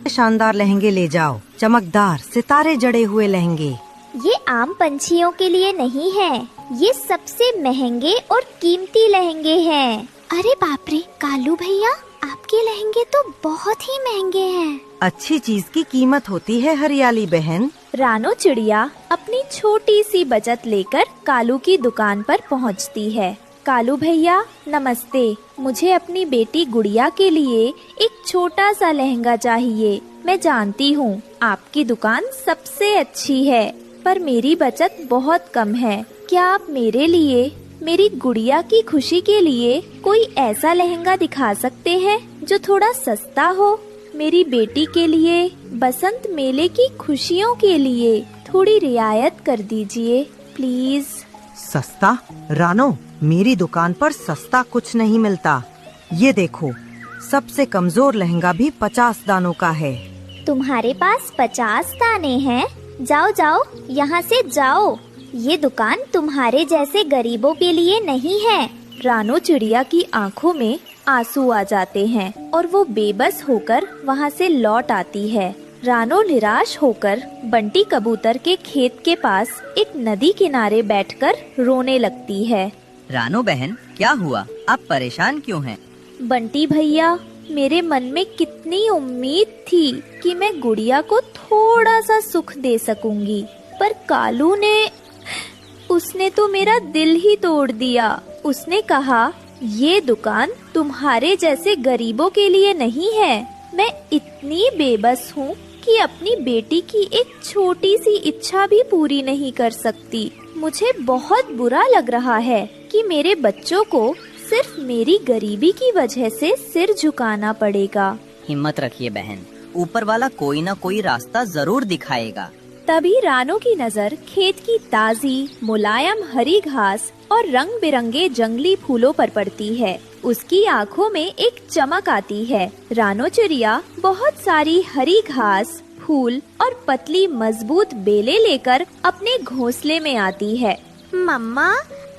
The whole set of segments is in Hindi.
शानदार लहंगे ले जाओ, चमकदार सितारे जड़े हुए लहंगे। ये आम पंछियों के लिए नहीं है, ये सबसे महंगे और कीमती लहंगे हैं। अरे बाप रे कालू भैया, आपके लहंगे तो बहुत ही महंगे हैं। अच्छी चीज की कीमत होती है हरियाली बहन। रानो चिड़िया अपनी छोटी सी बचत लेकर कालू की दुकान पर पहुंचती है। कालू भैया नमस्ते, मुझे अपनी बेटी गुड़िया के लिए एक छोटा सा लहंगा चाहिए। मैं जानती हूँ आपकी दुकान सबसे अच्छी है, पर मेरी बचत बहुत कम है। क्या आप मेरे लिए, मेरी गुड़िया की खुशी के लिए कोई ऐसा लहंगा दिखा सकते हैं जो थोड़ा सस्ता हो? मेरी बेटी के लिए, बसंत मेले की खुशियों के लिए थोड़ी रियायत कर दीजिए प्लीज। सस्ता? रानो, मेरी दुकान पर सस्ता कुछ नहीं मिलता। ये देखो, सबसे कमजोर लहंगा भी 50 दानों का है। तुम्हारे पास 50 दाने हैं? जाओ जाओ, यहाँ से जाओ। ये दुकान तुम्हारे जैसे गरीबों के लिए नहीं है। रानो चिड़िया की आंखों में आंसू आ जाते हैं और वो बेबस होकर वहाँ से लौट आती है। रानो निराश होकर बंटी कबूतर के खेत के पास एक नदी किनारे बैठकर रोने लगती है। रानो बहन, क्या हुआ? आप परेशान क्यों हैं? बंटी भैया, मेरे मन में कितनी उम्मीद थी कि मैं गुड़िया को थोड़ा सा सुख दे सकूंगी, पर कालू ने, उसने तो मेरा दिल ही तोड़ दिया। उसने कहा ये दुकान तुम्हारे जैसे गरीबों के लिए नहीं है। मैं इतनी बेबस हूँ कि अपनी बेटी की एक छोटी सी इच्छा भी पूरी नहीं कर सकती। मुझे बहुत बुरा लग रहा है कि मेरे बच्चों को सिर्फ मेरी गरीबी की वजह से सिर झुकाना पड़ेगा। हिम्मत रखिए बहन, ऊपर वाला कोई ना कोई रास्ता जरूर दिखाएगा। तभी रानो की नजर खेत की ताजी मुलायम हरी घास और रंग बिरंगे जंगली फूलों पर पड़ती है। उसकी आंखों में एक चमक आती है। रानो चिड़िया बहुत सारी हरी घास, फूल और पतली मजबूत बेलें लेकर अपने घोंसले में आती है। मम्मा,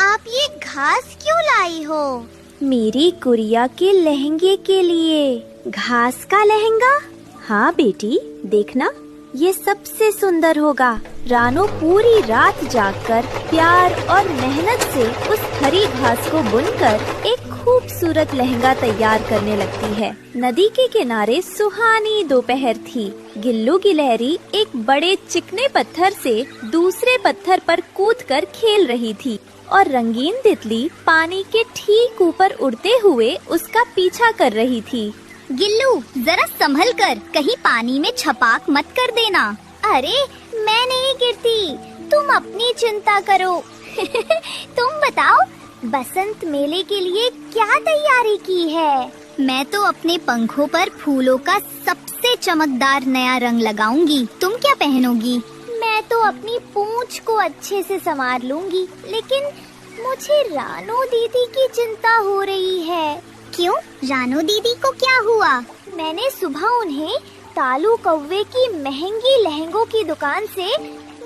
आप ये घास क्यों लाई हो? मेरी गुड़िया के लहंगे के लिए। घास का लहंगा? हाँ बेटी, देखना ये सबसे सुंदर होगा। रानो पूरी रात जागकर प्यार और मेहनत से उस हरी घास को बुनकर एक खूबसूरत लहंगा तैयार करने लगती है। नदी के किनारे सुहानी दोपहर थी। गिल्लू गिलहरी एक बड़े चिकने पत्थर से दूसरे पत्थर पर कूदकर खेल रही थी और रंगीन तितली पानी के ठीक ऊपर उड़ते हुए उसका पीछा कर रही थी। गिल्लू, जरा संभल कर, कहीं पानी में छपाक मत कर देना। अरे मैं नहीं गिरती, तुम अपनी चिंता करो। तुम बताओ, बसंत मेले के लिए क्या तैयारी की है? मैं तो अपने पंखों पर फूलों का सबसे चमकदार नया रंग लगाऊंगी। तुम क्या पहनोगी? मैं तो अपनी पूंछ को अच्छे से संवार लूंगी, लेकिन मुझे रानो दीदी की चिंता हो रही है। क्यों? रानो दीदी को क्या हुआ? मैंने सुबह उन्हें तालू कौवे की महंगी लहंगों की दुकान से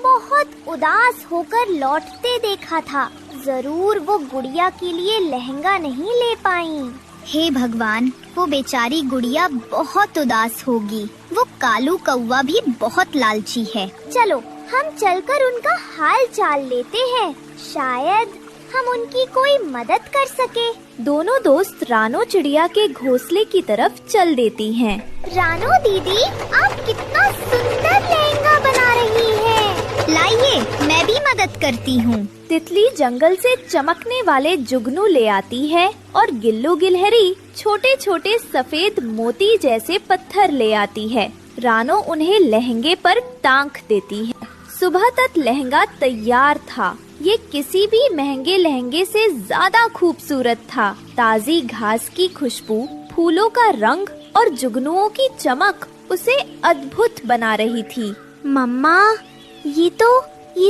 बहुत उदास होकर लौटते देखा था। जरूर वो गुड़िया के लिए लहंगा नहीं ले पाई। हे भगवान, वो बेचारी गुड़िया बहुत उदास होगी। वो कालू कौवा भी बहुत लालची है। चलो हम चलकर उनका हाल चाल लेते हैं, शायद हम उनकी कोई मदद कर सके। दोनों दोस्त रानो चिड़िया के घोंसले की तरफ चल देती हैं। रानो दीदी, आप कितना सुंदर लहंगा बना रही हैं। लाइए, मैं भी मदद करती हूँ। तितली जंगल से चमकने वाले जुगनू ले आती है और गिल्लू गिलहरी छोटे छोटे सफेद मोती जैसे पत्थर ले आती है। रानो उन्हें लहंगे पर टांक देती है। सुबह तक लहंगा तैयार था। ये किसी भी महंगे लहंगे से ज्यादा खूबसूरत था। ताजी घास की खुशबू, फूलों का रंग और जुगनुओं की चमक उसे अद्भुत बना रही थी। मम्मा, ये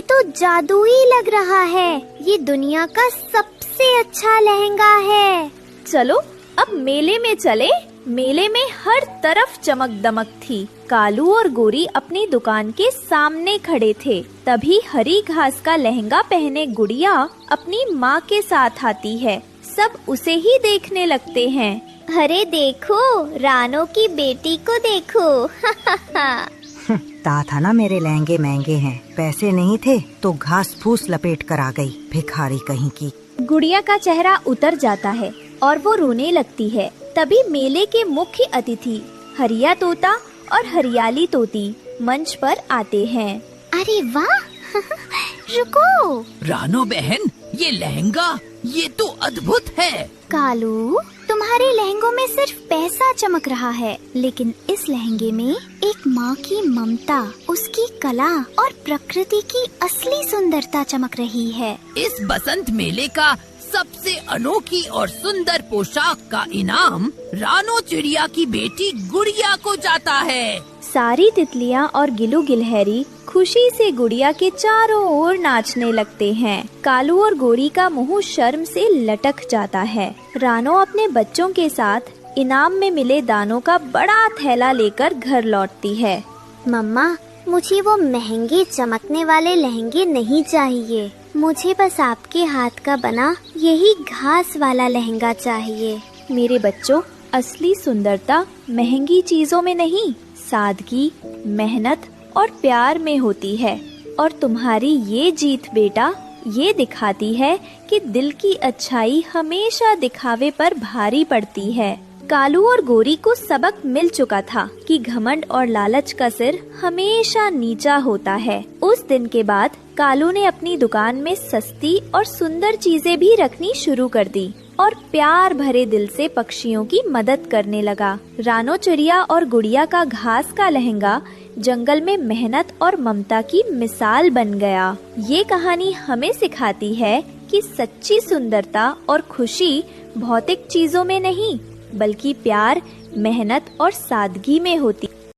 तो जादुई लग रहा है। ये दुनिया का सबसे अच्छा लहंगा है। चलो अब मेले में चले। मेले में हर तरफ चमक दमक थी। कालू और गोरी अपनी दुकान के सामने खड़े थे। तभी हरी घास का लहंगा पहने गुड़िया अपनी माँ के साथ आती है। सब उसे ही देखने लगते हैं। अरे देखो, रानो की बेटी को देखो। कहा था ना मेरे लहंगे महंगे हैं, पैसे नहीं थे तो घास फूस लपेट कर आ गई, भिखारी कहीं की। गुड़िया का चेहरा उतर जाता है और वो रोने लगती है। तभी मेले के मुख्य अतिथि हरिया तोता और हरियाली तोती मंच पर आते हैं। अरे वाह, रुको। रानो बहन, ये लहंगा ये तो अद्भुत है। कालू, तुम्हारे लहंगों में सिर्फ पैसा चमक रहा है, लेकिन इस लहंगे में एक माँ की ममता, उसकी कला और प्रकृति की असली सुंदरता चमक रही है। इस बसंत मेले का सबसे अनोखी और सुंदर पोशाक का इनाम रानो चिड़िया की बेटी गुड़िया को जाता है। सारी तितलियां और गिलू गिलहरी खुशी से गुड़िया के चारों ओर नाचने लगते हैं। कालू और गोरी का मुंह शर्म से लटक जाता है। रानो अपने बच्चों के साथ इनाम में मिले दानों का बड़ा थैला लेकर घर लौटती है। मम्मा, मुझे वो महंगे चमकने वाले लहंगे नहीं चाहिए। मुझे बस आपके हाथ का बना यही घास वाला लहंगा चाहिए। मेरे बच्चों, असली सुंदरता महंगी चीजों में नहीं, सादगी, मेहनत और प्यार में होती है। और तुम्हारी ये जीत बेटा, ये दिखाती है कि दिल की अच्छाई हमेशा दिखावे पर भारी पड़ती है। कालू और गोरी को सबक मिल चुका था कि घमंड और लालच का सिर हमेशा नीचा होता है। उस दिन के बाद कालू ने अपनी दुकान में सस्ती और सुंदर चीजें भी रखनी शुरू कर दी और प्यार भरे दिल से पक्षियों की मदद करने लगा। रानो चिड़िया और गुड़िया का घास का लहंगा जंगल में मेहनत और ममता की मिसाल बन गया। ये कहानी हमें सिखाती है कि सच्ची सुंदरता और खुशी भौतिक चीजों में नहीं, बल्कि प्यार, मेहनत और सादगी में होती।